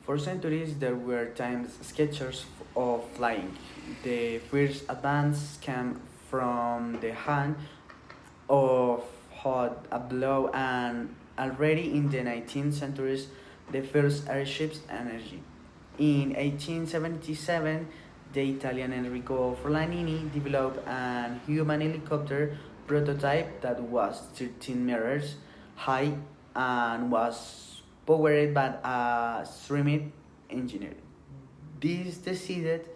For centuries, there were times sketches of flying. The first advance came from the hand of Hod Ablow, and already in the 19th century, the first airships energy. In 1877, the Italian Enrico Forlanini developed an human helicopter prototype that was 13 meters high and was powered by a streamed engine. This decided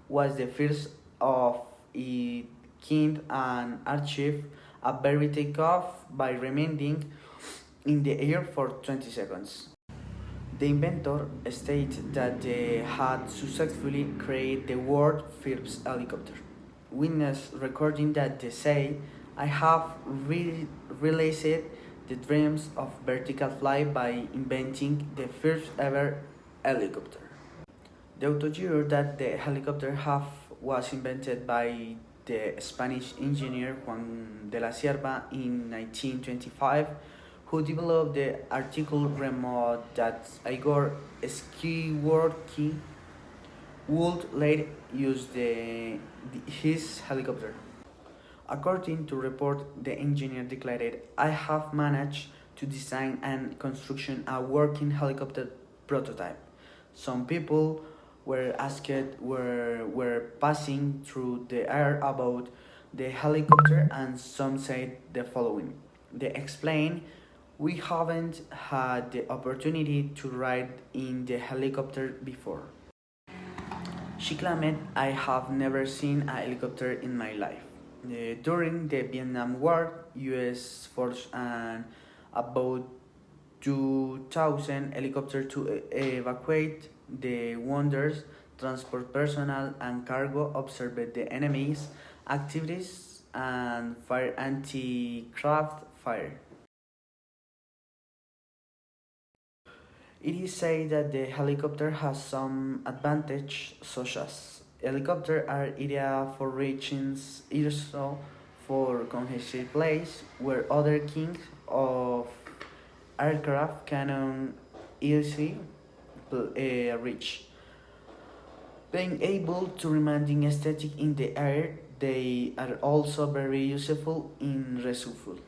was the first of its kind and achieved a very takeoff by remaining in the air for 20 seconds. The inventor stated that they had successfully created the world's first helicopter. Witness recording that they say, I have realized the dreams of vertical flight by inventing the first ever helicopter. The author that the helicopter have was invented by the Spanish engineer Juan de la Cierva in 1925, who developed the article remote that Igor Skiworky would later use his helicopter. According to report, the engineer declared, I have managed to design and construction a working helicopter prototype. Some people were asked were passing through the air about the helicopter, and some said the following. They explained, we haven't had the opportunity to ride in the helicopter before. She claimed, I have never seen a helicopter in my life. During the Vietnam War, US force and about 2,000 helicopters to evacuate the wounded, transport personnel and cargo, observed the enemy's activities and fire anti-craft fire. It is said that the helicopter has some advantage, such as helicopters are ideal for reaching also for congested places where other kinds of aircraft cannot easily reach. Being able to remain static in the air, they are also very useful in resuffle.